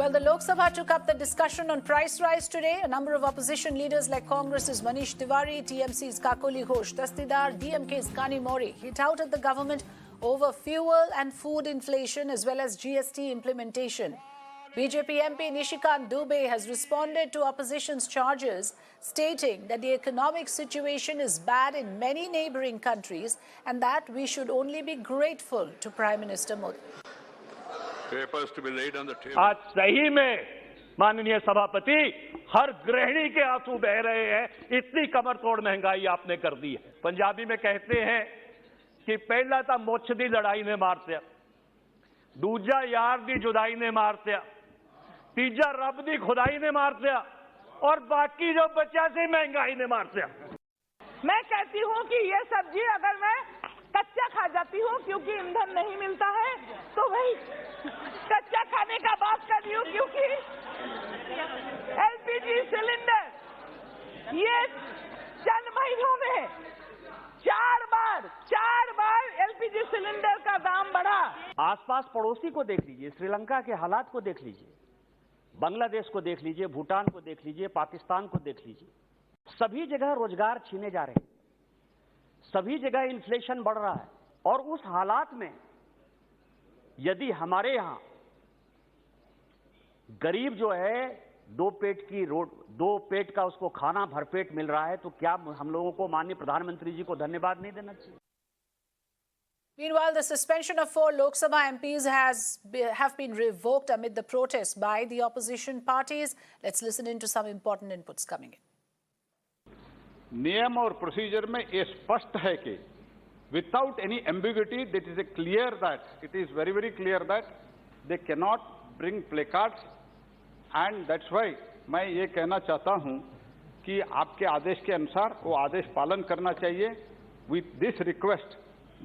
Well, the Lok Sabha took up the discussion on price rise today. A number of opposition leaders like Congress's Manish Tiwari, TMC's Kakoli Ghosh Dastidar, DMK's Kani Mori hit out at the government over fuel and food inflation as well as GST implementation. BJP MP Nishikant Dubey has responded to opposition's charges, stating that the economic situation is bad in many neighbouring countries and that we should only be grateful to Prime Minister Modi. Papers to be laid on the table. आज सही में माननीय सभापति हर गृहिणी के आंसू बह रहे हैं। इतनी कमर तोड़ महंगाई आपने कर दी है। पंजाबी में कहते हैं कि पहला तो मुछ दी लड़ाई ने मारत्या, दूजा यार दी जुदाई ने मारत्या, तीजा रब दी खुदाई ने मारत्या और बाकी जो बचा से महंगाई ने मारत्या। मैं कहती हूँ कि ये सब्जी अगर मैं कच्चा खा जाती हूँ क्योंकि ईंधन नहीं मिलता है तो वही कच्चा खाने का बात कर रही हूँ, क्योंकि एलपीजी सिलेंडर ये चंद महीनों में चार बार एलपीजी सिलेंडर का दाम बढ़ा। आसपास पड़ोसी को देख लीजिए, श्रीलंका के हालात को देख लीजिए, बांग्लादेश को देख लीजिए, भूटान को देख लीजिए, पाकिस्तान को देख लीजिए। सभी जगह रोजगार छीने जा रहे हैं, सभी जगह इन्फ्लेशन बढ़ रहा है और उस हालात में यदि हमारे यहां गरीब जो है दो पेट का उसको खाना भरपेट मिल रहा है तो क्या हम लोगों को माननीय प्रधानमंत्री जी को धन्यवाद नहीं देना चाहिए? Meanwhile, the suspension of 4 Lok Sabha MPs have been revoked amid the protests by the opposition parties. Let's listen into some important inputs coming in. नियम और प्रोसीजर में ये स्पष्ट है कि without any ambiguity it is clear that it is very very clear that they can not bring placards and that's why मैं ये कहना चाहता हूं कि आपके आदेश के अनुसार वो आदेश पालन करना चाहिए। विथ दिस रिक्वेस्ट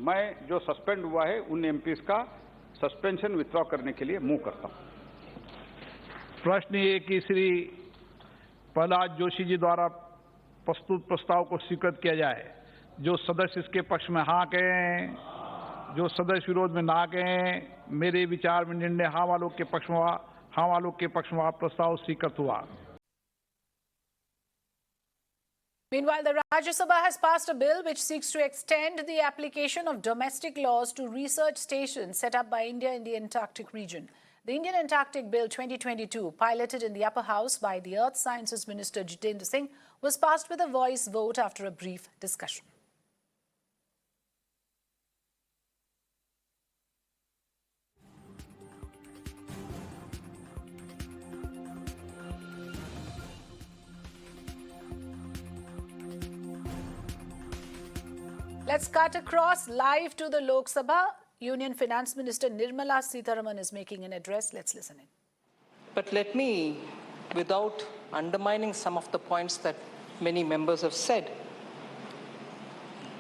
मैं जो सस्पेंड हुआ है उन एमपीज का सस्पेंशन विथड्रॉ करने के लिए मूव करता हूं। प्रश्न ये कि श्री प्रहलाद जोशी जी द्वारा प्रस्तुत प्रस्ताव को स्वीकृत किया जाए। जो सदस्य इसके पक्ष में हाँ कहें, जो सदस्य विरोध में ना कहें। मेरे विचार में निर्णय हाँ वालों के पक्ष में प्रस्ताव स्वीकृत हुआ। Meanwhile, the Rajya Sabha has passed a bill which seeks to extend the application of domestic laws to research stations set up by India in the Antarctic region. The Indian Antarctic Bill 2022, piloted in the upper house by the Earth Sciences Minister Jitendra Singh, was passed with a voice vote after a brief discussion. Let's cut across live to the Lok Sabha. Union Finance Minister Nirmala Sitharaman is making an address. Let's listen in. But let me, without undermining some of the points that many members have said,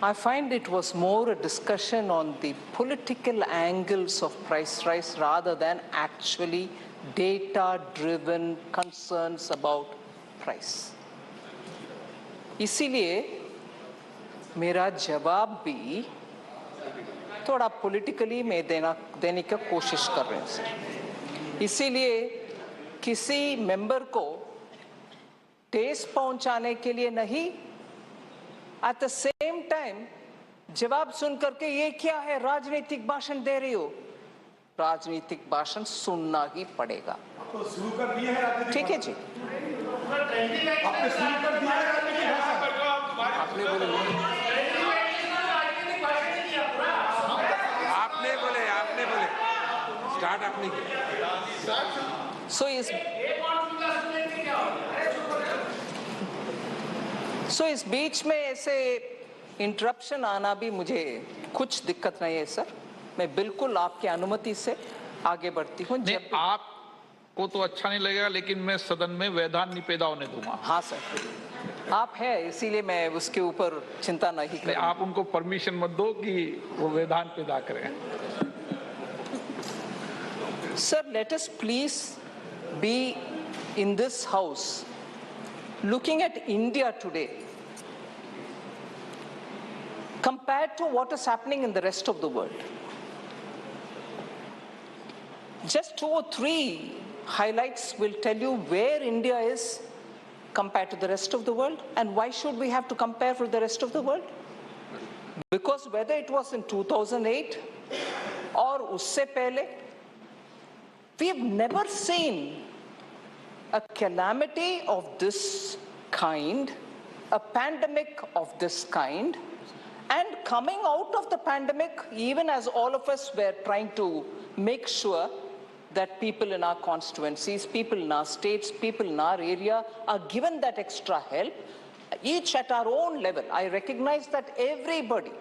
I find it was more a discussion on the political angles of price rise rather than actually data-driven concerns about price. इसीलिए मेरा जवाब भी थोड़ा politically मैं देने की कोशिश कर रहे हैं सर। इसीलिए किसी मेंबर को ठेस पहुंचाने के लिए नहीं, एट द सेम टाइम जवाब सुन करके ये क्या है राजनीतिक भाषण दे रही हो। राजनीतिक भाषण सुनना ही पड़ेगा। तो शुरू कर दिया है, ठीक है जी। आपने बोले स्टार्ट आपने किया। सो इस बीच में ऐसे इंटरप्शन आना भी मुझे कुछ दिक्कत नहीं है सर। मैं बिल्कुल आपकी अनुमति से आगे बढ़ती हूँ। आपको तो अच्छा नहीं लगेगा, लेकिन मैं सदन में व्यवधान नहीं पैदा होने दूंगा। हाँ सर, आप हैं इसीलिए मैं उसके ऊपर चिंता नहीं करूँ। आप उनको परमिशन मत दो कि वो व्यवधान पैदा करें। Sir, let us please be in this house looking at India today compared to what is happening in the rest of the world. Just 2 or 3 highlights will tell you where India is compared to the rest of the world. And why should we have to compare with the rest of the world? Because whether it was in 2008 or usse pehle, we've never seen a calamity of this kind, a pandemic of this kind, and coming out of the pandemic, even as all of us were trying to make sure that people in our constituencies, people in our states, people in our area are given that extra help, each at our own level. I recognize that everybody,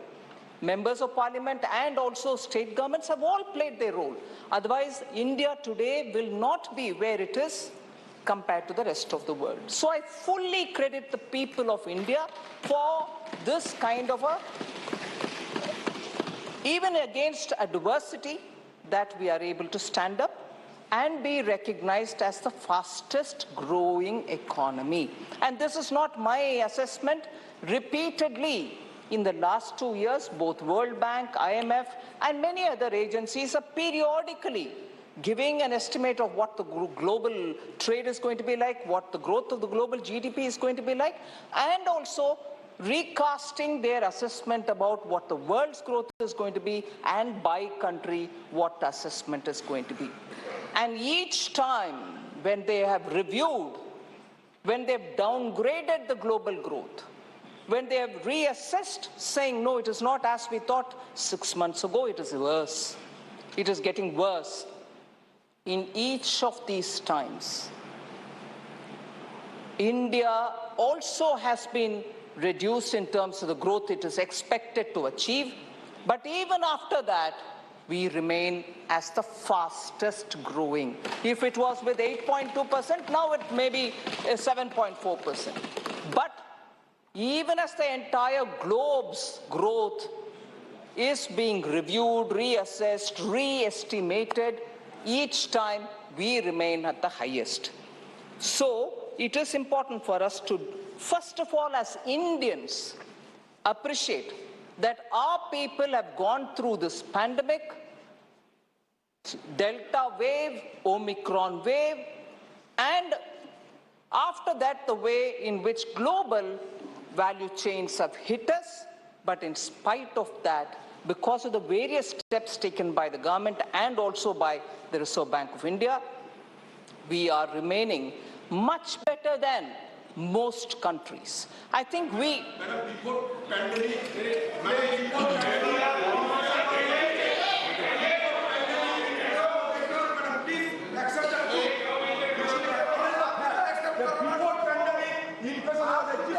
members of parliament and also state governments, have all played their role. Otherwise, India today will not be where it is compared to the rest of the world. So I fully credit the people of India for this kind of a, even against adversity, that we are able to stand up and be recognized as the fastest growing economy. And this is not my assessment. Repeatedly, in the last 2 years, both World Bank, IMF, and many other agencies are periodically giving an estimate of what the global trade is going to be like, what the growth of the global GDP is going to be like, and also recasting their assessment about what the world's growth is going to be, and by country, what the assessment is going to be. And each time when they have reviewed, when they've downgraded the global growth, when they have reassessed, saying, no, it is not as we thought 6 months ago, it is worse. It is getting worse. In each of these times, India also has been reduced in terms of the growth it is expected to achieve. But even after that, we remain as the fastest growing. If it was with 8.2%, now it may be 7.4%. But even as the entire globe's growth is being reviewed, reassessed, re-estimated, each time we remain at the highest. So it is important for us to, first of all, as Indians, appreciate that our people have gone through this pandemic, Delta wave, Omicron wave, and after that, the way in which global value chains have hit us. But in spite of that, because of the various steps taken by the government and also by the Reserve Bank of India, we are remaining much better than most countries. I think we...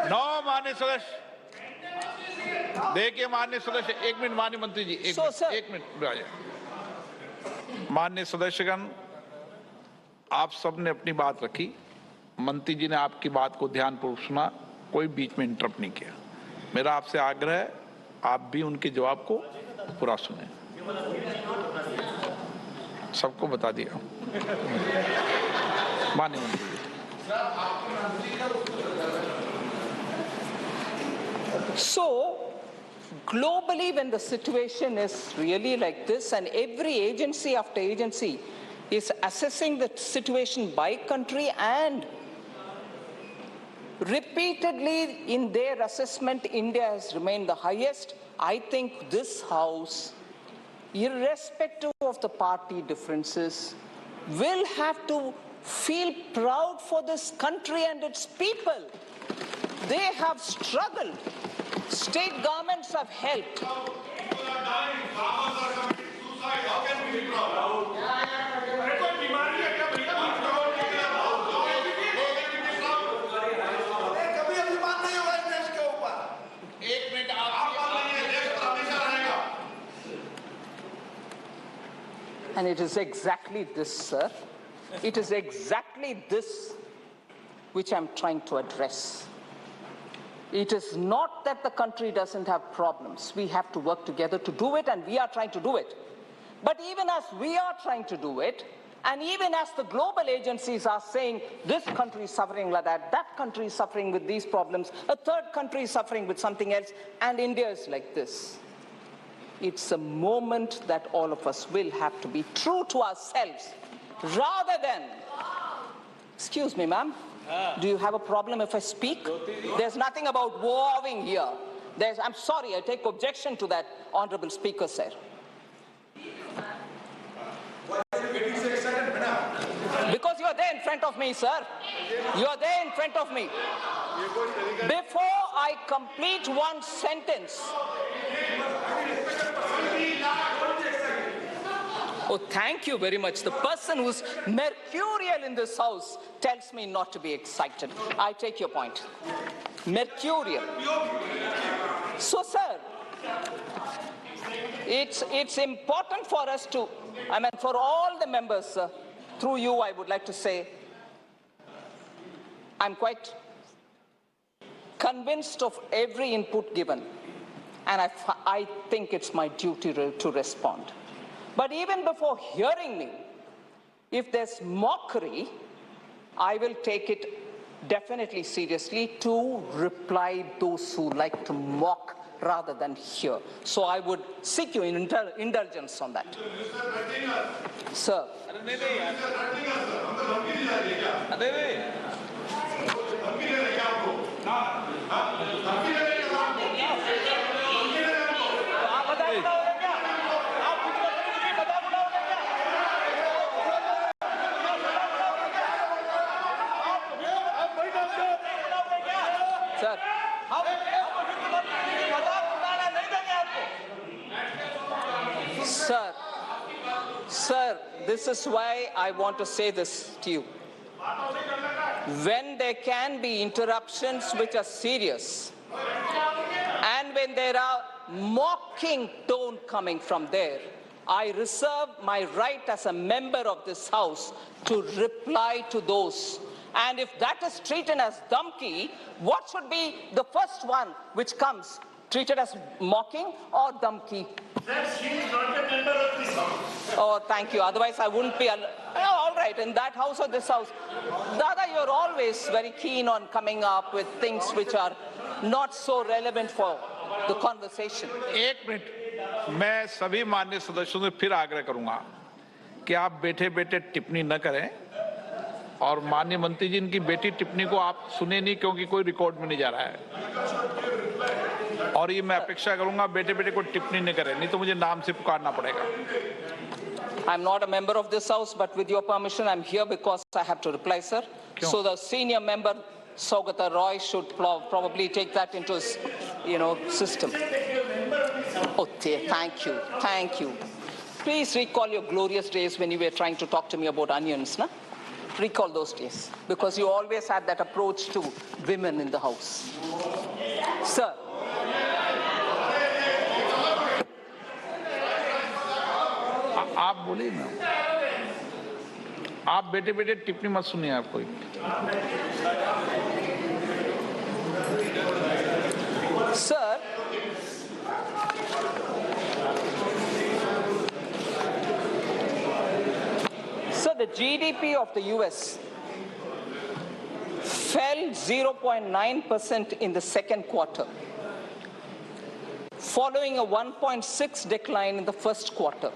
No, माननीय सदस्य, देखिए माननीय सदस्य, एक minute माननीय मंत्री जी, एक minute माननीय सदस्यगण, आप सबने अपनी बात रखी, मंत्री जी ने आपकी बात को ध्यानपूर्वक सुना, कोई बीच में इंटरप्ट नहीं किया। मेरा आपसे आग्रह है, आप भी उनके जवाब को पूरा सुने। सबको बता दिया माननीय मंत्री जी। So, globally, when the situation is really like this, and every agency after agency is assessing the situation by country, and repeatedly in their assessment, India has remained the highest. I think this House, irrespective of the party differences, will have to feel proud for this country and its people. They have struggled. State governments have helped. And it is exactly this, sir. It is exactly this which I'm trying to address. It is not that the country doesn't have problems. We have to work together to do it, and we are trying to do it. But even as we are trying to do it, and even as the global agencies are saying, this country is suffering like that, that country is suffering with these problems, a third country is suffering with something else, and India is like this. It's a moment that all of us will have to be true to ourselves rather than, excuse me, ma'am, do you have a problem if I speak? There's nothing about warring here. I'm sorry, I take objection to that, Honorable Speaker, sir. Because you are there in front of me, sir. You are there in front of me. Before I complete one sentence. Oh, thank you very much. The person who's mercurial in this house tells me not to be excited. I take your point. Mercurial. So, sir, it's important for us to, for all the members, through you, I would like to say, I'm quite convinced of every input given, and I think it's my duty to respond. But even before hearing me, if there's mockery, I will take it definitely seriously to reply those who like to mock rather than hear. So I would seek your indulgence on that. Sir. Sir, this is why I want to say this to you. When there can be interruptions which are serious, and when there are mocking tone coming from there, I reserve my right as a member of this House to reply to those. And if that is treated as dhamki, what should be the first one which comes? Treated as mocking or dhamki? She is not a member of this House. Oh, thank you. Otherwise, I wouldn't be. All right, in that house or this house. Dada, you're always very keen on coming up with things which are not so relevant for the conversation. एक minute, मैं सभी माननीय सदस्यों से फिर आग्रह करूंगा कि आप बैठे-बैठे टिप्पणी न करें और माननीय मंत्री जी इनकी बेटी टिप्पणी को आप सुने नहीं क्योंकि कोई रिकॉर्ड में नहीं जा रहा है और ये मैं अपेक्षा करूंगा बैठे-बैठे कोई टिप्पणी न करें नहीं तो मुझे नाम से पुकारना पड़ेगा. I'm not a member of this House, but with your permission, I'm here because I have to reply, sir. So the senior member, Saugata Roy, should probably take that into his, system. Oh, thank you, thank you. Please recall your glorious days when you were trying to talk to me about onions, na? Recall those days, because you always had that approach to women in the House. Sir. आप बोलिए ना, आप बैठे-बैठे टिप्पणी मत सुनिए आप कोई. Sir, the GDP of the US fell 0.9% in the second quarter, following a 1.6% decline in the first quarter,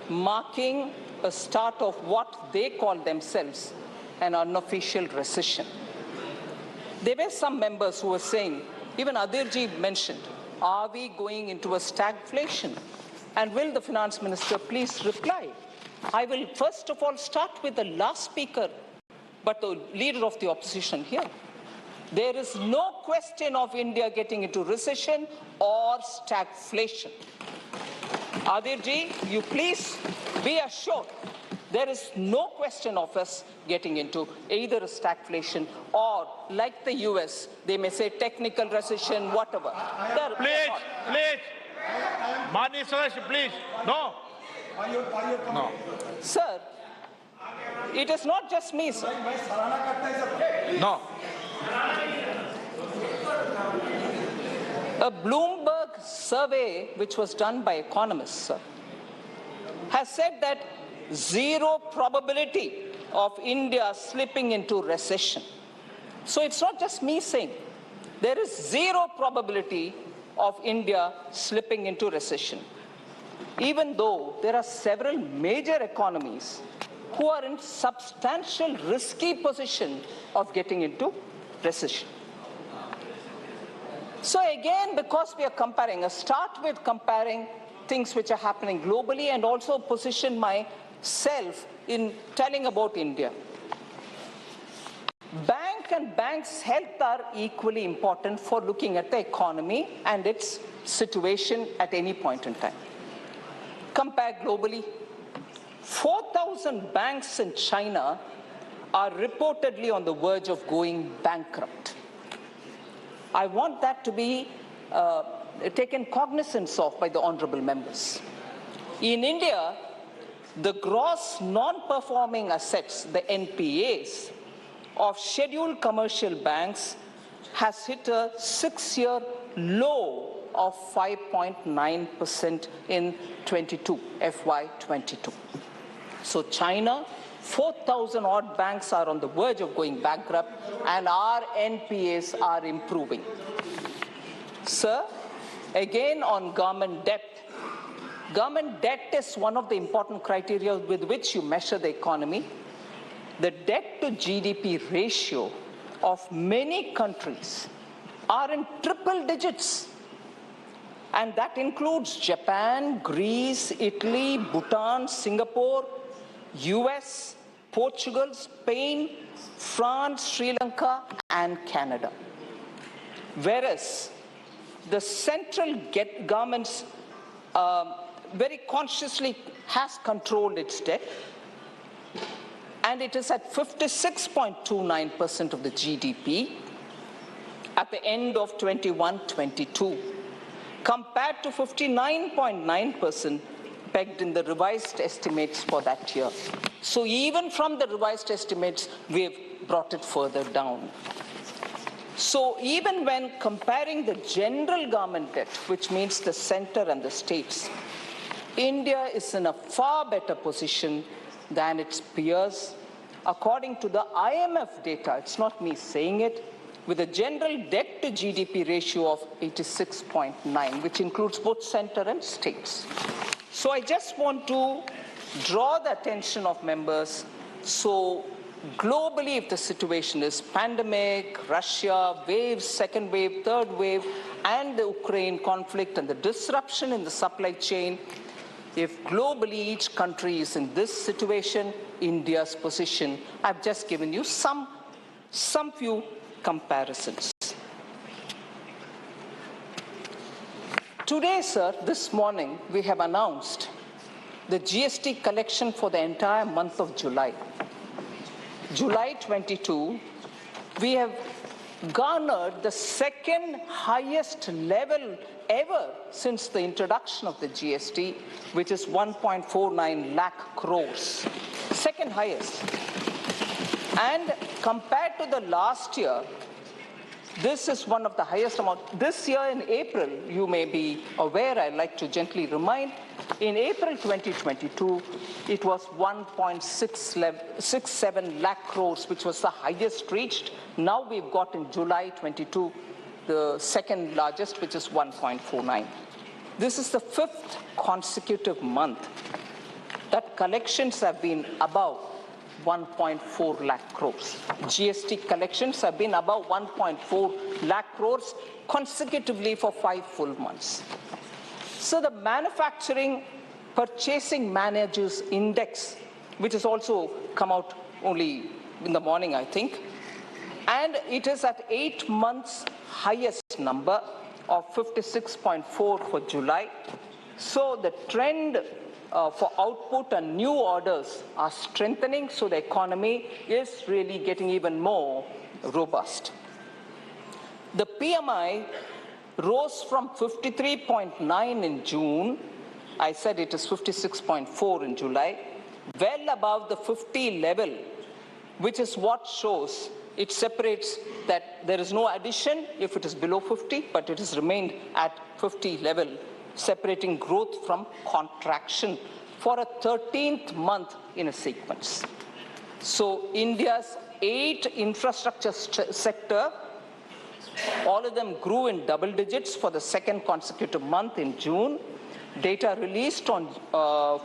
marking a start of what they call themselves an unofficial recession. There were some members who were saying, even Adirji mentioned, are we going into a stagflation? And will the finance minister please reply? I will first of all start with the last speaker, but the leader of the opposition here. There is no question of India getting into recession or stagflation. Adirji, you please be assured there is no question of us getting into either a stagflation or, like the US, they may say technical recession, whatever. Please. Mani Sadash, please. No. No. Sir, it is not just me, sir. No. A Bloomberg survey, which was done by economists, sir, has said that zero probability of India slipping into recession. So it's not just me saying. There is zero probability of India slipping into recession. even though there are several major economies who are in substantial risky position of getting into recession. So again, because we are comparing, I start with comparing things which are happening globally and also position myself in telling about India. Bank and bank's health are equally important for looking at the economy and its situation at any point in time. Compare globally, 4,000 banks in China are reportedly on the verge of going bankrupt. I want that to be taken cognizance of by the honorable members. In India, the gross non-performing assets, the NPAs, of scheduled commercial banks has hit a 6-year low of 5.9% in FY22. So China, 4,000 odd banks are on the verge of going bankrupt and our NPAs are improving. Sir, again on government debt. Government debt is one of the important criteria with which you measure the economy. The debt to GDP ratio of many countries are in triple digits. And that includes Japan, Greece, Italy, Bhutan, Singapore, US, Portugal, Spain, France, Sri Lanka, and Canada. Whereas the central government very consciously has controlled its debt, and it is at 56.29% of the GDP at the end of 21-22, compared to 59.9% pegged in the revised estimates for that year. So even from the revised estimates, we have brought it further down. So even when comparing the general government debt, which means the center and the states, India is in a far better position than its peers. According to the IMF data, it's not me saying it, with a general debt to GDP ratio of 86.9, which includes both center and states. So I just want to draw the attention of members. So globally, if the situation is pandemic, Russia, waves, second wave, third wave, and the Ukraine conflict and the disruption in the supply chain, if globally each country is in this situation, India's position, I've just given you some few comparisons. Today, sir, this morning, we have announced the GST collection for the entire month of July. July 22, we have garnered the second highest level ever since the introduction of the GST, which is 1.49 lakh crores. Second highest. And compared to the last year, this is one of the highest amount. This year in April, you may be aware, I'd like to gently remind, in April 2022, it was 1.67 lakh crores, which was the highest reached. Now we've got in July 22, the second largest, which is 1.49. This is the 5th consecutive month that collections have been above 1.4 lakh crores. GST collections have been above 1.4 lakh crores consecutively for 5 full months. So the Manufacturing Purchasing Managers Index, which has also come out only in the morning, I think, and it is at 8 months highest number of 56.4 for July. So the trend for output and new orders are strengthening, so the economy is really getting even more robust. The PMI rose from 53.9 in June, I said it is 56.4 in July, well above the 50 level, which is what shows it separates that there is no addition if it is below 50, but it has remained at 50 level, separating growth from contraction for a 13th month in a sequence. So India's 8 infrastructure sector, all of them grew in double digits for the second consecutive month in June. data released on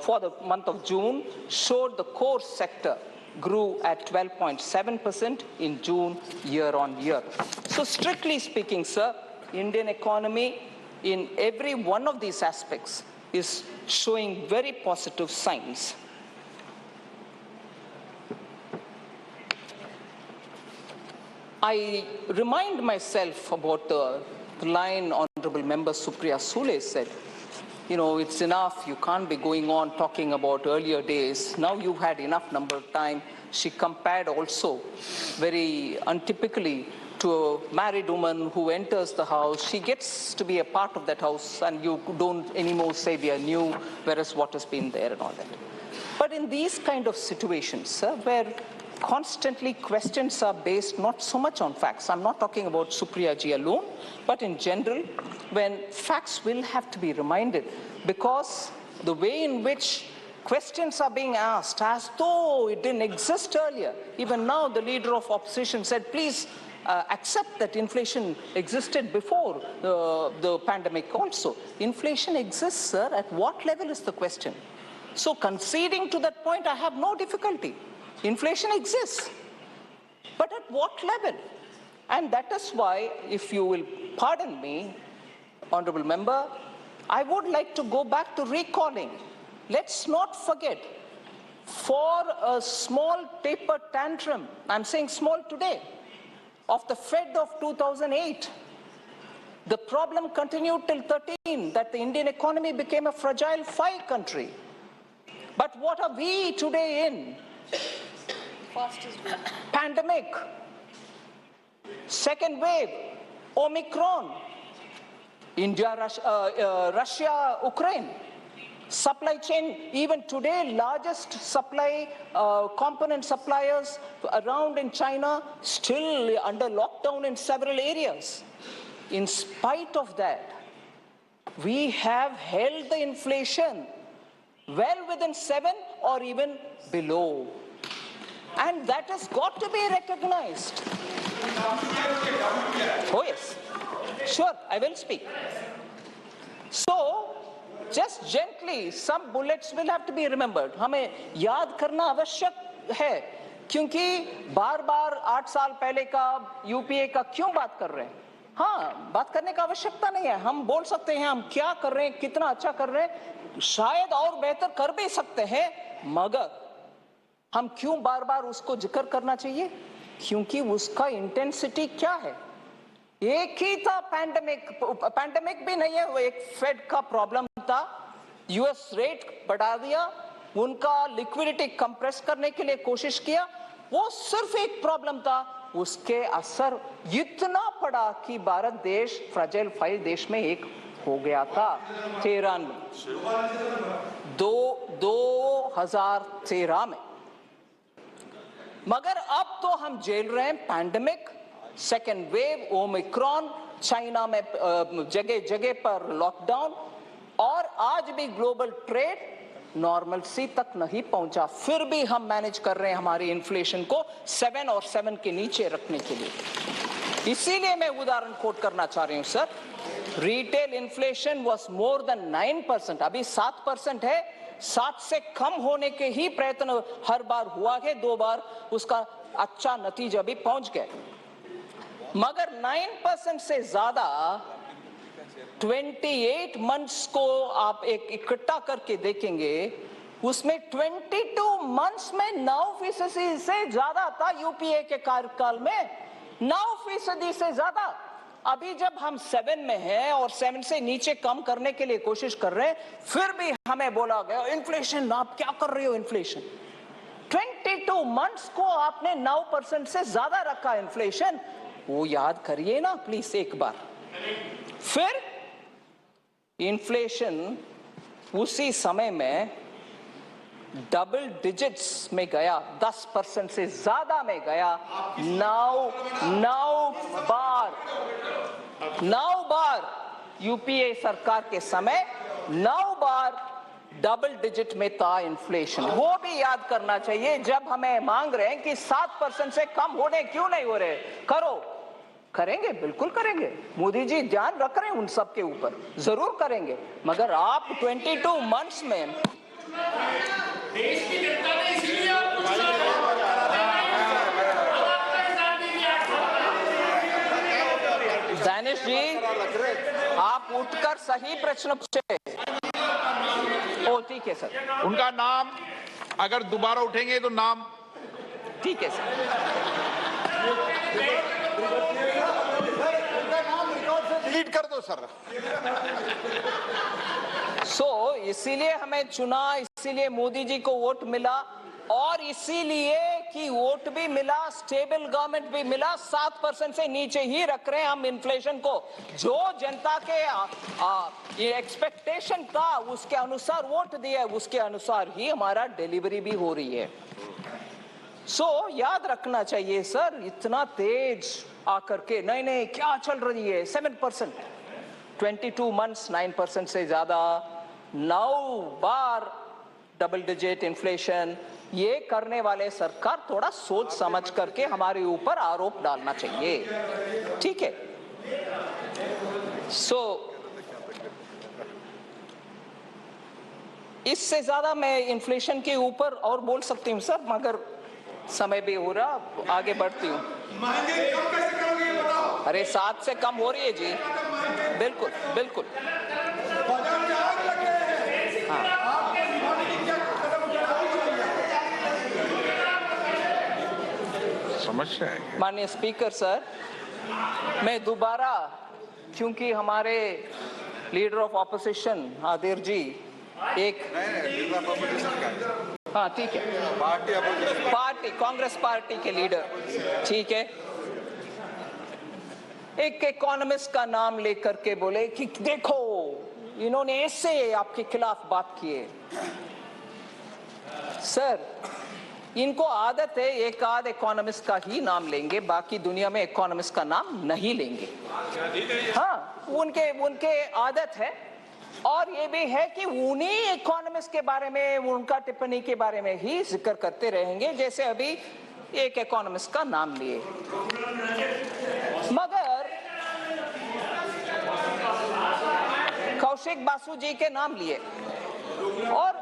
for the month of June showed the core sector grew at 12.7% in June year on year. So strictly speaking, sir, Indian economy in every one of these aspects is showing very positive signs. I remind myself about the line Honorable Member Supriya Sule said. You know, it's enough, you can't be going on talking about earlier days. Now you've had enough number of time. She compared also very untypically to a married woman who enters the house. She gets to be a part of that house and you don't anymore say we are new, whereas what has been there and all that. But in these kind of situations, where constantly questions are based not so much on facts. I'm not talking about Supriya ji alone, but in general, when facts will have to be reminded, because the way in which questions are being asked as though it didn't exist earlier. Even now, the leader of opposition said, please accept that inflation existed before the pandemic also. Inflation exists, sir. At what level is the question? So conceding to that point, I have no difficulty. Inflation exists, but at what level? And that is why, if you will pardon me, Honorable Member, I would like to go back to recalling. Let's not forget, for a small taper tantrum, I'm saying small today, of the Fed of 2008, the problem continued till 13, that the Indian economy became a fragile 5 country. But what are we today in? Pandemic, second wave, Omicron, India, Russia, Ukraine, supply chain, even today, largest supply component suppliers around in China, still under lockdown in several areas. In spite of that, we have held the inflation well within 7 or even below. And that has got to be recognized. Oh yes, sure, I will speak. So, just gently, some bullets will have to be remembered. हमें याद करना आवश्यक है, क्योंकि बार-बार 8 साल पहले का यूपीए का क्यों बात कर रहे हैं? हाँ, बात करने का आवश्यकता नहीं है. हम बोल सकते हैं हम क्या कर रहे हैं, कितना अच्छा कर रहे हैं, शायद और बेहतर कर भी सकते हैं, मगर हम क्यों बार-बार उसको जिक्र करना चाहिए? क्योंकि उसका इंटेंसिटी क्या है? एक ही था पैंडेमिक भी नहीं है, वो एक फेड का प्रॉब्लम था, यूएस रेट बढ़ा दिया, उनका लिक्विडिटी कंप्रेस करने के लिए कोशिश किया, वो सिर्फ एक प्रॉब्लम था, उसके असर इतना पड़ा कि भारत देश फ्रजाइल 5 देश में एक हो गया था 2013 में. मगर अब तो हम झेल रहे हैं pandemic, second wave, Omicron, China में जगह जगह पर लॉकडाउन, और आज भी ग्लोबल ट्रेड नॉर्मलसी तक नहीं पहुंचा. फिर भी हम मैनेज कर रहे हैं हमारी इन्फ्लेशन को 7 और 7 के नीचे रखने के लिए. इसीलिए मैं उदाहरण कोट करना चाह रही हूं sir. Retail inflation was more than 9%, अभी 7% है. 7 से कम होने के ही प्रयत्न हर बार हुआ है, 2 बार उसका अच्छा नतीजा भी पहुंच गए. मगर 9% से ज्यादा 28 मंथ्स को आप एक इकट्ठा करके देखेंगे, उसमें 22 मंथ्स में 9% से ज्यादा था. यूपीए के कार्यकाल में 9% से ज्यादा. अभी जब हम 7 में हैं और 7 से नीचे कम करने के लिए कोशिश कर रहे हैं, फिर भी हमें बोला गया इन्फ्लेशन, आप क्या कर रहे हो इन्फ्लेशन. 22 मंथ्स को आपने 9% से ज्यादा रखा इन्फ्लेशन. वो याद करिए ना प्लीज एक बार. फिर इन्फ्लेशन उसी समय में डबल डिजिट्स में गया, 10% से ज्यादा में गया. 9 बार यूपीए सरकार के समय 9 बार डबल डिजिट में था इन्फ्लेशन. वो भी याद करना चाहिए. जब हमें मांग रहे हैं कि 7% से कम होने क्यों नहीं हो रहे, करो. करेंगे, बिल्कुल करेंगे। मोदी जी ध्यान रख रहे हैं उन सब के ऊपर, जरूर करेंगे। मगर आप 22 मंथ्स में देश की जनता ने इसीलिए आपको चुना है। दानिश जी, आप उठकर सही प्रश्न पूछे। ओ ठीक है सर, उनका नाम अगर दोबारा उठेंगे तो नाम ठीक है सर। डिलीट कर दो सर। इसीलिए हमें चुना, इसीलिए मोदी जी को वोट मिला, और इसीलिए कि वोट भी मिला, स्टेबल गवर्नमेंट भी मिला। 7% से नीचे ही रख रहे हैं हम इन्फ्लेशन को। जो जनता के एक्सपेक्टेशन था उसके अनुसार वोट दिया, उसके अनुसार ही हमारा डिलीवरी भी हो रही है। याद रखना चाहिए सर, इतना तेज आकर के नहीं क्या चल रही है। 7%, 22 मंथ्स 9% से ज्यादा, 9 बार डबल डिजिट इन्फ्लेशन। ये करने वाले सरकार थोड़ा सोच समझ करके हमारे ऊपर आरोप डालना चाहिए, ठीक है। इससे ज्यादा मैं इन्फ्लेशन के ऊपर और बोल सकती हूँ सर, मगर समय भी हो रहा, आगे बढ़ती हूँ। अरे 7 से कम हो रही है जी, बिल्कुल बिल्कुल। हाँ। समस्या है। माननीय स्पीकर सर, मैं दोबारा, क्योंकि हमारे लीडर ऑफ ऑपोजिशन आदिर जी एक, हाँ ठीक है, पार्टी कांग्रेस पार्टी के लीडर, ठीक है, एक इकोनॉमिस्ट का नाम लेकर के बोले कि देखो इन्होंने ऐसे आपके खिलाफ बात की है। सर, इनको आदत है एक आध इकोनॉमिस्ट का ही नाम लेंगे, बाकी दुनिया में इकोनॉमिस्ट का नाम नहीं लेंगे। हाँ, उनके आदत है। और ये भी है कि उन्हीं इकोनॉमिस्ट के बारे में, उनका टिप्पणी के बारे में ही जिक्र करते रहेंगे, जैसे अभी एक इकोनॉमिस्ट का नाम लिए। मगर कौशिक बासु जी के नाम लिए, और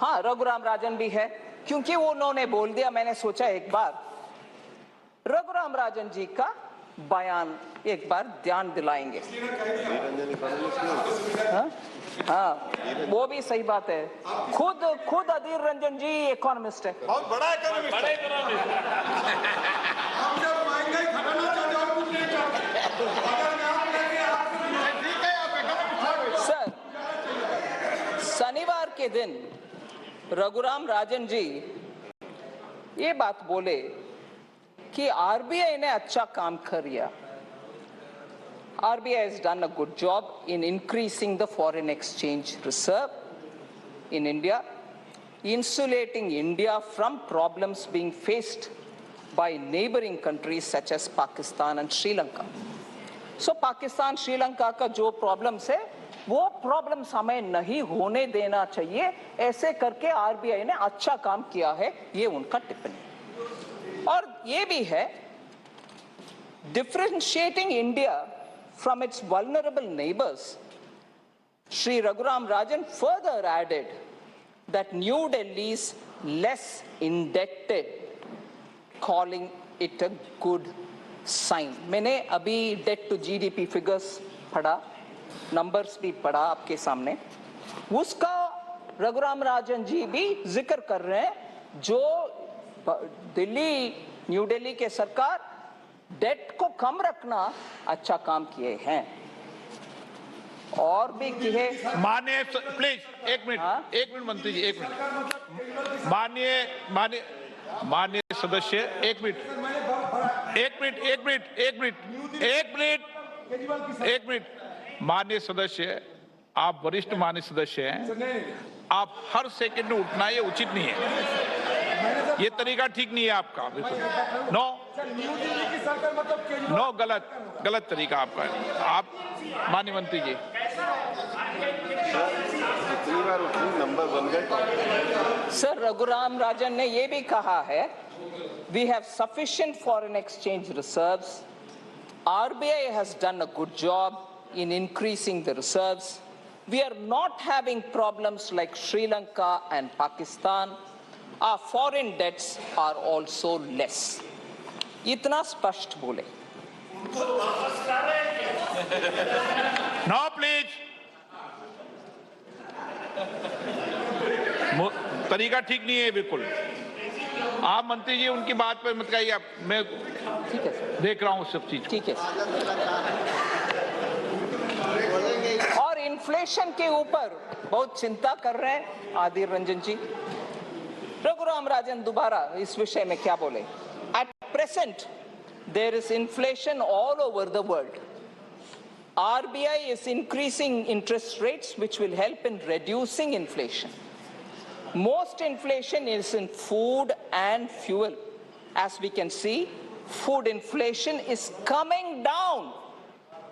हाँ रघुराम राजन भी है, क्योंकि वो उन्होंने बोल दिया। मैंने सोचा एक बार रघुराम राजन जी का बयान एक बार ध्यान दिलाएंगे। हाँ, वो भी सही बात है। खुद अधीर रंजन जी इकोनॉमिस्ट है, बहुत बड़ा इकोनॉमिस्ट है। सर, शनिवार के दिन रघुराम राजन जी ये बात बोले कि आरबीआई ने अच्छा काम किया। RBI has done a good job in increasing the foreign exchange reserve in India, insulating India from problems being faced by neighboring countries such as Pakistan and Sri Lanka. So Pakistan, Sri Lanka का जो problems है, वो problems हमें नहीं होने देना चाहिए। ऐसे करके RBI ने अच्छा काम किया है, ये उनका टिप्पणी। और ये भी है, differentiating India from its vulnerable neighbors, Shri Raghuram Rajan further added that New Delhi is less indebted, calling it a good sign. मैंने अभी debt to GDP figures पढ़ा, numbers भी पढ़ा आपके सामने, उसका रघुराम राजन जी भी जिक्र कर रहे हैं। जो न्यू दिल्ली के सरकार डेट को कम रखना अच्छा काम किए हैं, और भी किए। माननीय प्लीज एक मिनट मंत्री जी, एक मिनट। माननीय सदस्य, एक मिनट। माननीय सदस्य, आप वरिष्ठ माननीय सदस्य हैं, आप हर सेकंड में उठना ये उचित नहीं है, ये तरीका ठीक नहीं है आपका। नो, गलत तरीका आपका है। आप माननीय मंत्री जी, सर रघुराम राजन ने ये भी कहा है, we have sufficient foreign exchange reserves RBI has done a good job in increasing the reserves. We are not having problems like Sri Lanka and Pakistan. Our foreign debts are also less. इतना स्पष्ट बोले. Now, please. तरीका ठीक नहीं है बिल्कुल. आप मंत्री जी उनकी बात पर मत कहिए. मैं देख रहा हूँ सब चीज. ठीक है. और इन्फ्लेशन के ऊपर बहुत चिंता कर रहे हैं आदिर रंजन जी. रघुराम राजन दोबारा इस विषय में क्या बोले? At present, there is inflation all over the world. RBI is increasing interest rates, which will help in reducing inflation. Most inflation is in food and fuel. As we can see, food inflation is coming down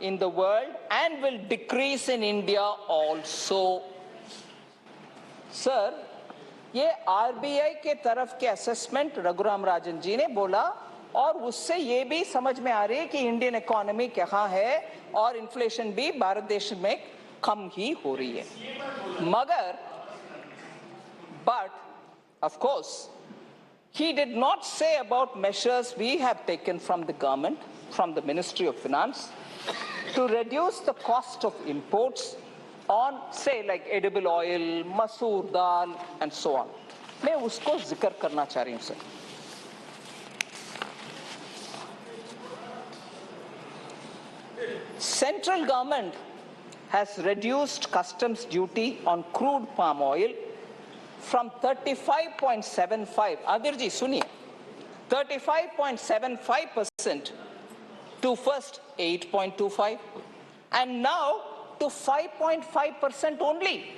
in the world and will decrease in India also. Sir, ये RBI के तरफ के assessment Raghuram Rajan ji ने बोला और उससे ये भी समझ में आ रही है कि इंडियन इकोनॉमी कहाँ है और इन्फ्लेशन भी भारत देश में कम ही हो रही है. मगर but of course he did not say about measures we have taken from the government, from the Ministry of Finance, to reduce the cost of imports on say like edible oil, masoor dal and so on. मैं उसको जिक्र करना चाह रही हूँ sir. Central government has reduced customs duty on crude palm oil from 35.75, Adir ji suniye, 35.75% to first 8.25 and now to 5.5% only.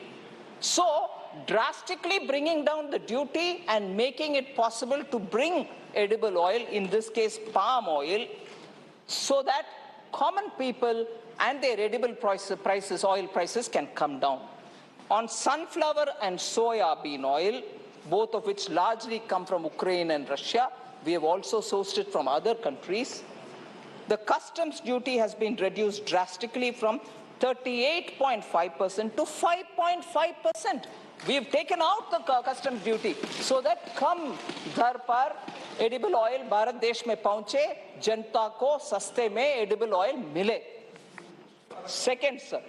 So drastically bringing down the duty and making it possible to bring edible oil, in this case palm oil, so that common people and their edible prices, oil prices can come down. On sunflower and soya bean oil, both of which largely come from Ukraine and Russia, we have also sourced it from other countries. The customs duty has been reduced drastically from 38.5% to 5.5%. We've taken out the customs duty so that come घर पर edible oil Bharat देश में पहुंचे, जनता को सस्ते में edible oil मिले. Second, sir,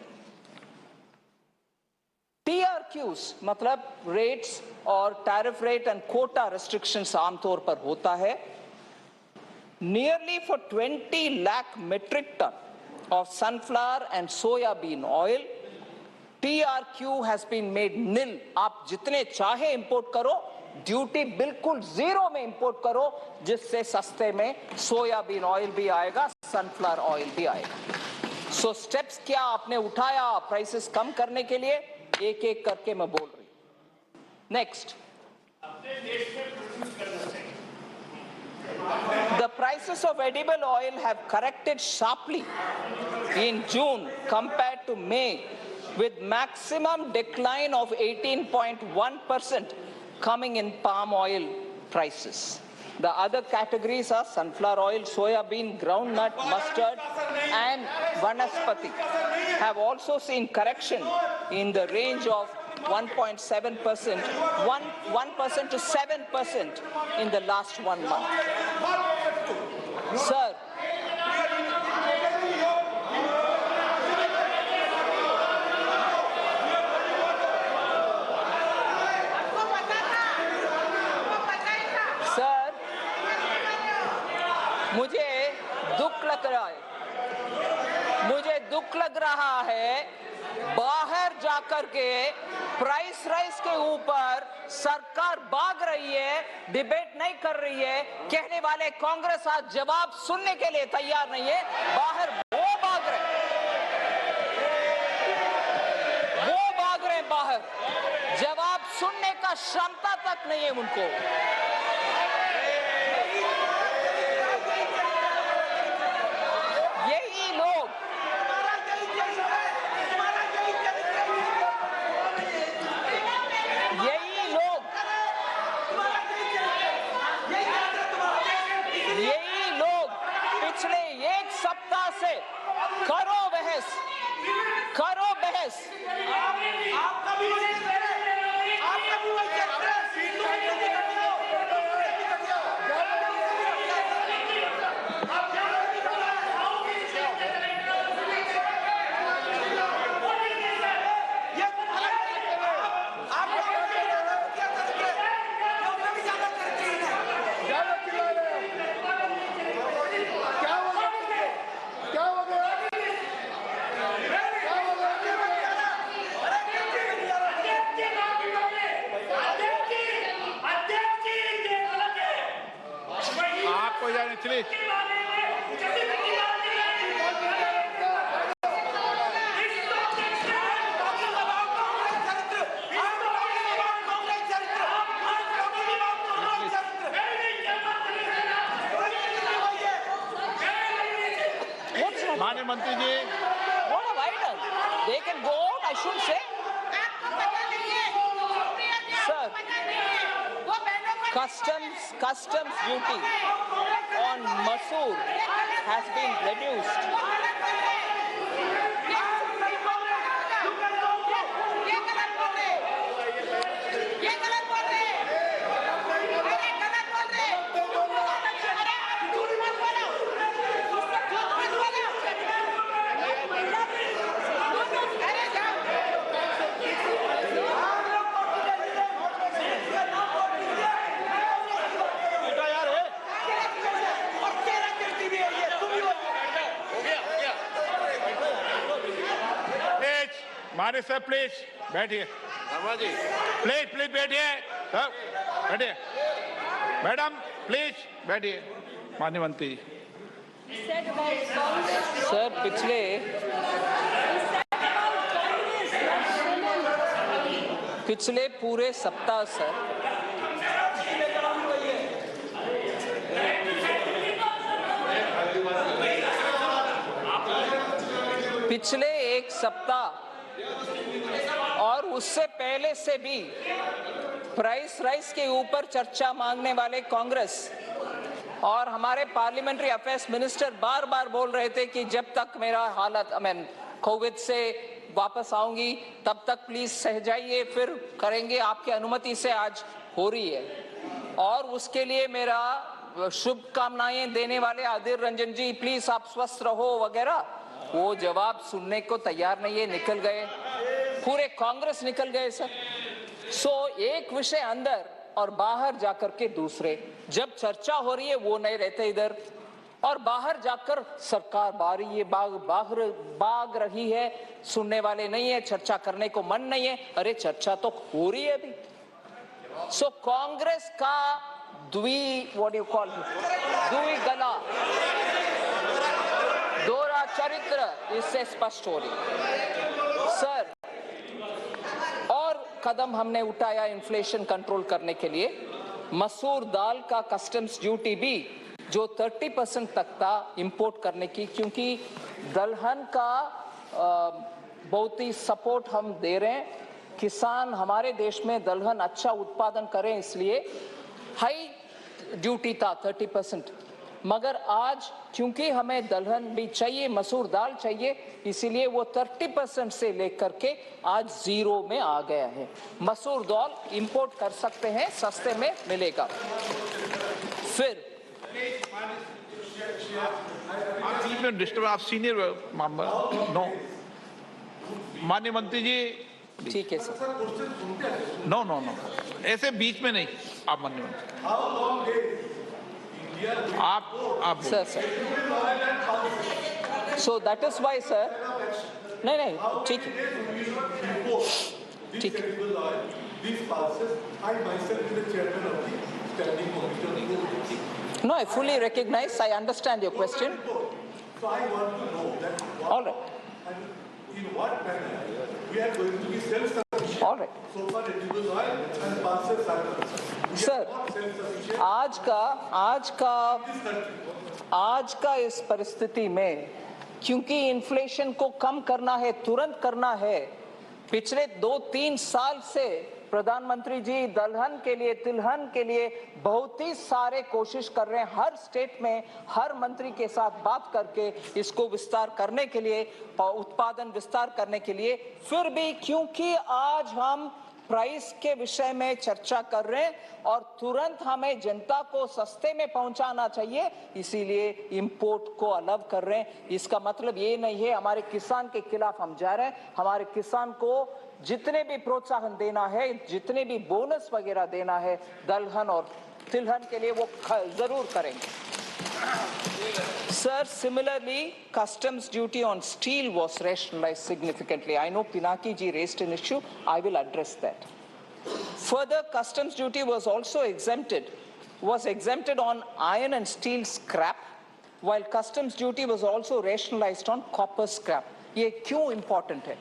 TRQs मतलब rates और tariff rate and quota restrictions आमतौर पर होता है. Nearly for 20 lakh metric ton of sunflower and soya bean oil, TRQ has been made nil. आप जितने चाहे import करो, ड्यूटी बिल्कुल जीरो में इंपोर्ट करो, जिससे सस्ते में सोयाबीन ऑयल भी आएगा, सनफ्लावर ऑयल भी आएगा. सो स्टेप्स क्या आपने उठाया प्राइसेस कम करने के लिए? एक एक करके मैं बोल रही हूं. Next, the prices of edible oil have corrected sharply in June compared to May, with maximum decline of 18.1% coming in palm oil prices. The other categories are sunflower oil, soya bean, groundnut, mustard and vanaspati have also seen correction in the range of 1.7%, 1% to 7% in the last 1 month. Sir, मुझे दुख लग रहा है बाहर जाकर के price rise के ऊपर सरकार भाग रही है, डिबेट नहीं कर रही है. कहने वाले कांग्रेस आज जवाब सुनने के लिए तैयार नहीं है. बाहर वो भाग रहे बाहर, जवाब सुनने का क्षमता तक नहीं है उनको. यही लोग पिछले एक सप्ताह actually. माननीय मंत्री जी, What have I done? They can go out, I shouldn't say. Sir, customs duty on masoor has been reduced. माने सर प्लीज बैठिए। प्लीज प्लीज बैठिए सर, बैठिए। मैडम प्लीज बैठिए। माननीय मंत्री जी, सर पिछले पूरे सप्ताह सर पिछले एक सप्ताह और उससे पहले से भी प्राइस राइज के ऊपर चर्चा मांगने वाले कांग्रेस और हमारे पार्लियामेंट्री अफेयर्स मिनिस्टर बार बार बोल रहे थे कि जब तक मेरा हालत कोविड से वापस आऊंगी तब तक प्लीज सह जाइए, फिर करेंगे। आपकी अनुमति से आज हो रही है और उसके लिए मेरा शुभकामनाएं देने वाले अधीर रंजन जी, प्लीज आप स्वस्थ रहो वगैरह, वो जवाब सुनने को तैयार नहीं है, निकल गए। पूरे कांग्रेस निकल गए सर। एक विषय अंदर और बाहर जाकर के दूसरे, जब चर्चा हो रही है वो नहीं रहते इधर, और बाहर जाकर सरकार बाग रही है, सुनने वाले नहीं है, चर्चा करने को मन नहीं है। अरे चर्चा तो हो रही है अभी। कांग्रेस का द्वि गला, दोहरा चरित्र इससे स्पष्ट हो रही सर। और कदम हमने उठाया इन्फ्लेशन कंट्रोल करने के लिए। मसूर दाल का कस्टम्स ड्यूटी भी जो 30% तक था इंपोर्ट करने की, क्योंकि दलहन का बहुत ही सपोर्ट हम दे रहे हैं। किसान हमारे देश में दलहन अच्छा उत्पादन करें, इसलिए हाई ड्यूटी था 30%। मगर आज क्योंकि हमें दलहन भी चाहिए, मसूर दाल चाहिए, इसीलिए वो 30% से लेकर के आज 0 में आ गया है। मसूर दाल इंपोर्ट कर सकते हैं, सस्ते में मिलेगा। फिर आप सीनियर मेंबर, नो माननीय मंत्री जी, ठीक है सर। नो नो नो, ऐसे बीच में नहीं। आप माननीय मंत्री, आप sir so that is why sir, नहीं ठीक है, ठीक है। No, I fully recognize, I understand your question. So I want to know that All right. In what manner we are going to be self-sufficient. All right. So far edible oil and pulses are concerned. Sir, आज का इस परिस्थिति में, क्योंकि inflation को कम करना है, तुरंत करना है, पिछले 2-3 साल से प्रधानमंत्री जी दलहन के लिए, तिलहन के लिए बहुत ही सारे कोशिश कर रहे हैं। हर स्टेट में हर मंत्री के साथ बात करके इसको विस्तार करने के लिए, उत्पादन विस्तार करने के लिए, फिर भी क्योंकि आज हम प्राइस के विषय में चर्चा कर रहे हैं और तुरंत हमें जनता को सस्ते में पहुंचाना चाहिए, इसीलिए इंपोर्ट को अलग कर रहे हैं। इसका मतलब ये नहीं है हमारे किसान के खिलाफ हम जा रहे हैं। हमारे किसान को जितने भी प्रोत्साहन देना है, जितने भी बोनस वगैरह देना है दलहन और तिलहन के लिए, वो जरूर करेंगे। Sir, similarly, customs duty on steel was rationalized significantly. I know Pinaki ji raised an issue. I will address that. Further, customs duty was also exempted was exempted on iron and steel scrap, while customs duty was also rationalized on copper scrap. ये क्यों important है?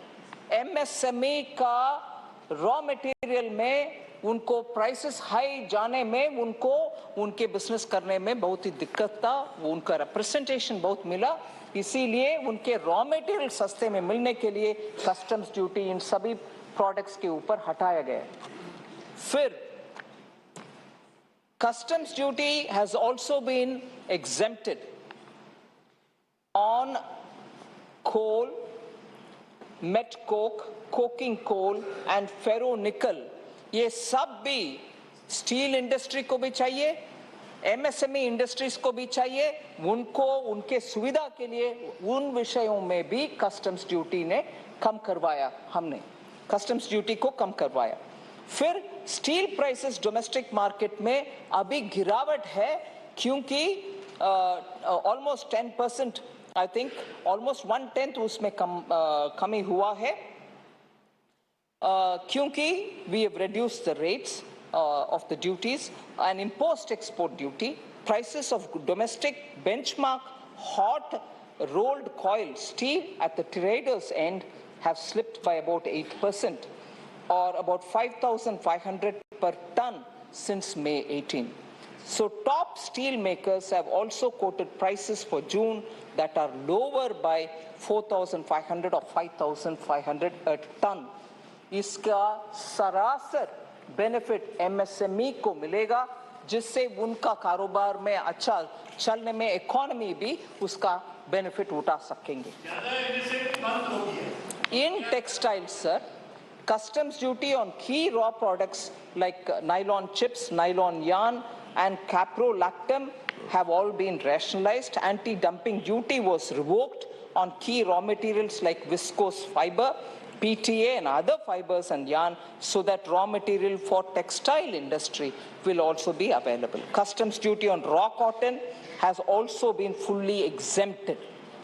MSME का raw material में उनको prices high जाने में उनको उनके बिजनेस करने में बहुत ही दिक्कत था, वो उनका रिप्रेजेंटेशन बहुत मिला, इसीलिए उनके रॉ मटेरियल सस्ते में मिलने के लिए कस्टम्स ड्यूटी इन सभी प्रोडक्ट्स के ऊपर हटाया गया। फिर customs duty has also been exempted on coal, met coke, coking coal and ferro nickel। ये सब भी स्टील इंडस्ट्री को भी चाहिए, MSME इंडस्ट्रीज को भी चाहिए, उनको उनके सुविधा के लिए उन विषयों में भी कस्टम्स ड्यूटी ने कम करवाया, हमने कस्टम्स ड्यूटी को कम करवाया। फिर स्टील प्राइसेस डोमेस्टिक मार्केट में अभी गिरावट है क्योंकि ऑलमोस्ट 10%, आई थिंक ऑलमोस्ट 1/10 उसमें कमी हुआ है, क्योंकि we have reduced the rates of the duties and imposed export duty. Prices of domestic benchmark hot rolled coil steel at the traders end have slipped by about 8%, or about 5,500 per ton since May 18. So top steel makers have also quoted prices for June that are lower by 4,500 or 5,500 a ton. इसका सरासर benefit MSME को मिलेगा, जिससे उनका कारोबार में अच्छा चलने में इकोनॉमी भी उसका बेनिफिट उठा सकेंगे। In textiles, sir, customs duty on key raw products like nylon chips, nylon yarn and caprolactam have all been rationalized. Anti-dumping duty was revoked on key raw materials like viscose fiber, PTA and other fibers and yarn, so that raw material for textile industry will also be available. Customs duty on raw cotton has also been fully exempted.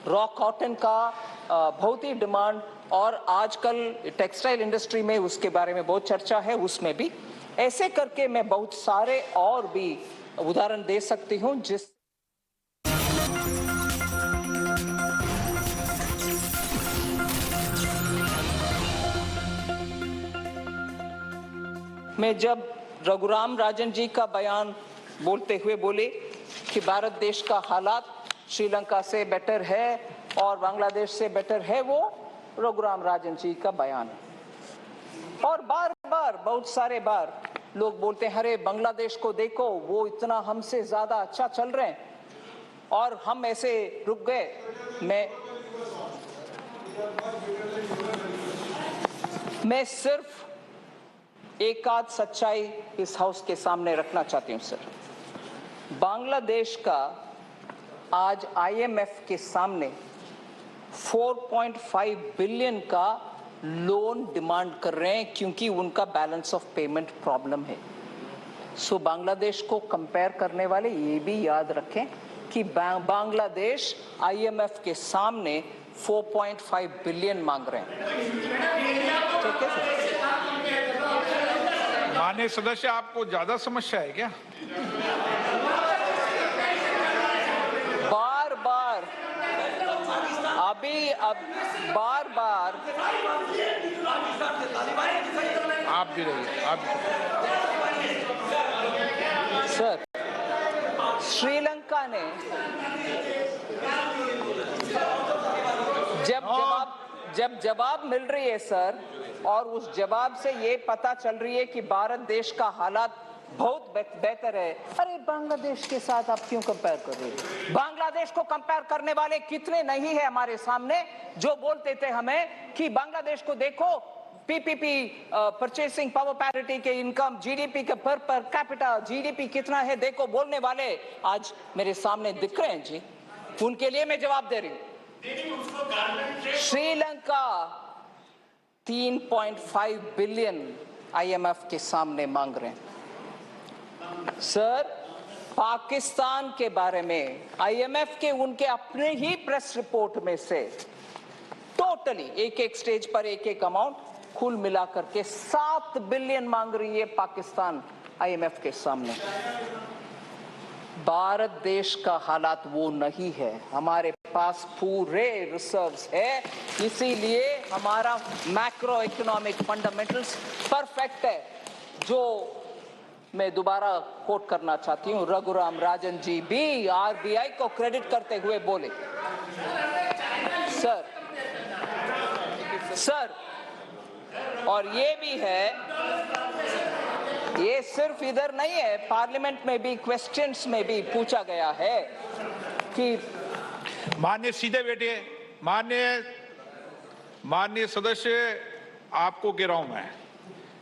Raw cotton का बहुत ही demand और आजकल textile industry में उसके बारे में बहुत चर्चा है, उसमें भी ऐसे करके मैं बहुत सारे और भी उदाहरण दे सकती हूँ जिस मैं जब रघुराम राजन जी का बयान बोलते हुए बोले कि भारत देश का हालात श्रीलंका से बेटर है और बांग्लादेश से बेटर है, वो रघुराम राजन जी का बयान है। और बार बार बहुत सारे बार लोग बोलते हैं अरे बांग्लादेश को देखो, वो इतना हमसे ज्यादा अच्छा चल रहे हैं और हम ऐसे रुक गए। मैं सिर्फ एक आध सच्चाई इस हाउस के सामने रखना चाहती हूं सर। बांग्लादेश का आज IMF के सामने 4.5 बिलियन का लोन डिमांड कर रहे हैं क्योंकि उनका बैलेंस ऑफ पेमेंट प्रॉब्लम है। सो बांग्लादेश को कंपेयर करने वाले ये भी याद रखें कि बांग्लादेश IMF के सामने 4.5 बिलियन मांग रहे हैं। ठीक है सर? माननीय सदस्य, आपको ज्यादा समस्या है क्या? बार बार आप भी रहिए, आप सर, श्रीलंका ने जब जवाब मिल रही है सर, और उस जवाब से ये पता चल रही है कि भारत देश का हालात बहुत बेहतर है, अरे बांग्लादेश के साथ आप क्यों कंपेयर कर रहे हैं? बांग्लादेश को कंपेयर करने वाले कितने नहीं है हमारे सामने जो बोलते थे हमें कि बांग्लादेश को देखो, PPP परचेसिंग पावर पैरिटी के इनकम, GDP के पर कैपिटा GDP कितना है देखो, बोलने वाले आज मेरे सामने दिख रहे हैं जी, उनके लिए मैं जवाब दे रही हूँ। श्रीलंका 3.5 बिलियन IMF के सामने मांग रहे हैं सर। पाकिस्तान के बारे में IMF के उनके अपने ही प्रेस रिपोर्ट में से टोटली एक स्टेज पर एक अमाउंट कुल मिलाकर के 7 बिलियन मांग रही है पाकिस्तान IMF के सामने। भारत देश का हालात वो नहीं है, हमारे पास पूरे रिजर्व्स है, इसीलिए हमारा मैक्रो इकोनॉमिक फंडामेंटल्स परफेक्ट है। जो मैं दोबारा कोट करना चाहती हूँ, रघुराम राजन जी भी आरबीआई को क्रेडिट करते हुए बोले, सर और ये भी है, ये सिर्फ इधर नहीं है, पार्लियामेंट में भी क्वेश्चंस में भी पूछा गया है कि माननीय सीधे बैठिए, माननीय सदस्य, आपको कह रहा हूं मैं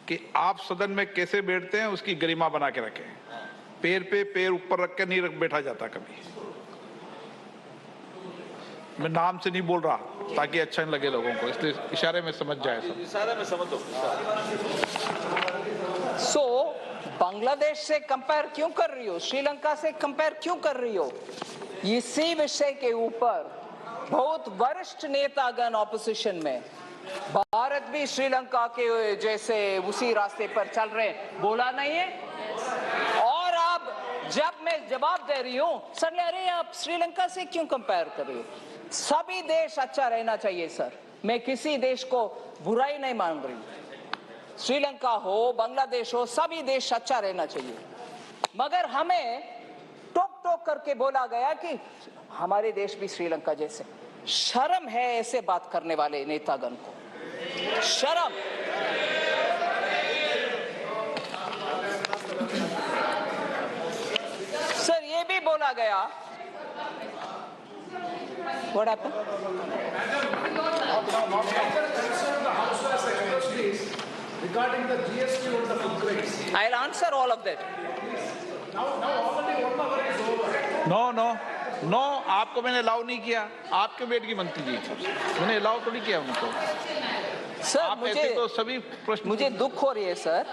कि आप सदन में कैसे बैठते हैं उसकी गरिमा बना के रखें। पैर पे पैर ऊपर रख के नहीं बैठा जाता कभी। मैं नाम से नहीं बोल रहा ताकि अच्छा नहीं लगे लोगों को, इसलिए इशारे में समझ जाए सब। इशारे में समझ दो। सो बांग्लादेश से कंपेयर क्यों कर रही हो, श्रीलंका से कंपेयर क्यों कर रही हो? इसी विषय के ऊपर बहुत वरिष्ठ नेतागण ऑपोजिशन में, भारत भी श्रीलंका के जैसे उसी रास्ते पर चल रहे, बोला नहीं है? और अब जब मैं जवाब दे रही हूं, सर अरे आप श्रीलंका से क्यों कंपेयर कर रही हो? सभी देश अच्छा रहना चाहिए सर, मैं किसी देश को बुराई नहीं मान रही, श्रीलंका हो बांग्लादेश हो सभी देश अच्छा रहना चाहिए, मगर हमें टोक टोक करके बोला गया कि हमारे देश भी श्रीलंका जैसे। शर्म है ऐसे बात करने वाले नेतागण को, शर्म। सर ये भी बोला गया, What happened? Regarding the GST on the food grains. I'll answer all of that. Now already 1 hour is over. No, आपको मैंने अलाउ नहीं किया, आपके बेट की बनती थी, मैंने अलाउ थोड़ी किया उनको। सर आप मुझे तो सभी प्रश्न, मुझे दुख हो रही है सर,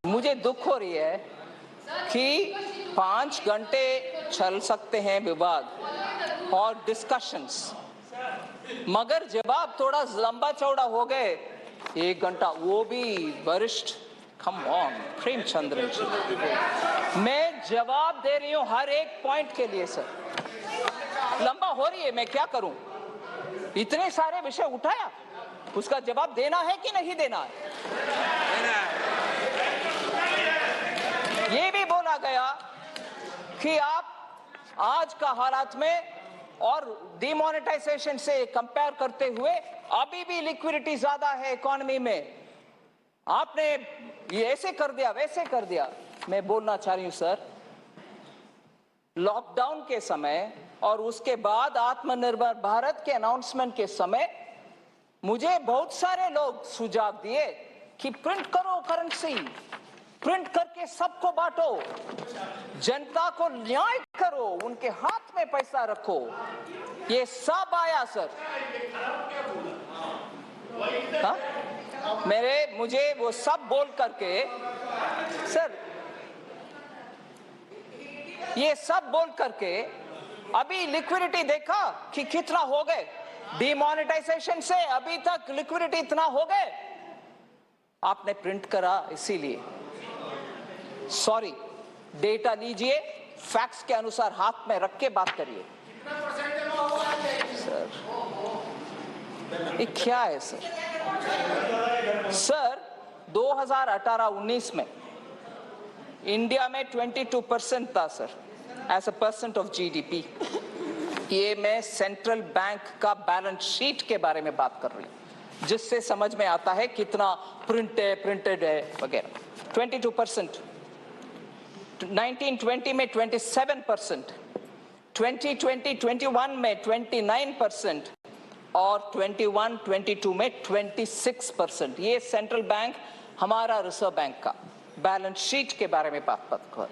मुझे दुख हो रही है कि 5 घंटे चल सकते हैं विवाद और डिस्कशंस, मगर जवाब थोड़ा लंबा चौड़ा हो गए 1 घंटा, वो भी वरिष्ठ। कम ऑन प्रेमचंद्र जी, मैं जवाब दे रही हूं हर एक पॉइंट के लिए सर, लंबा हो रही है, मैं क्या करूं? इतने सारे विषय उठाया, उसका जवाब देना है कि नहीं देना है? ये भी बोला गया कि आप आज का हालात में और डिमोनेटाइजेशन से कंपेयर करते हुए अभी भी लिक्विडिटी ज्यादा है इकोनॉमी में, आपने ये ऐसे कर दिया वैसे कर दिया। मैं बोलना चाह रही हूं सर, लॉकडाउन के समय और उसके बाद आत्मनिर्भर भारत के अनाउंसमेंट के समय मुझे बहुत सारे लोग सुझाव दिए कि प्रिंट करो करेंसी, प्रिंट करके सबको बांटो, जनता को न्याय करो, उनके हाथ में पैसा रखो। ये सब आया सर। हाँ? मुझे वो सब बोल करके सर, ये सब बोल करके अभी लिक्विडिटी देखा कि कितना हो गए, डिमोनेटाइजेशन से अभी तक लिक्विडिटी इतना हो गए, आपने प्रिंट करा इसीलिए। सॉरी, डेटा लीजिए, फैक्ट्स के अनुसार हाथ में रख के बात करिए सर। ये क्या है सर? सर 2018-19 में इंडिया में 22% था sir as a percent of GDP. ये मैं सेंट्रल बैंक का बैलेंस शीट के बारे में बात कर रही हूं, जिससे समझ में आता है कितना प्रिंटेड है वगैरह। 22%, 1920 में 27%, 2020-21 में 29% और 21-22 में 26%। ये सेंट्रल बैंक, हमारा रिजर्व बैंक का बैलेंस शीट के बारे में बात कर।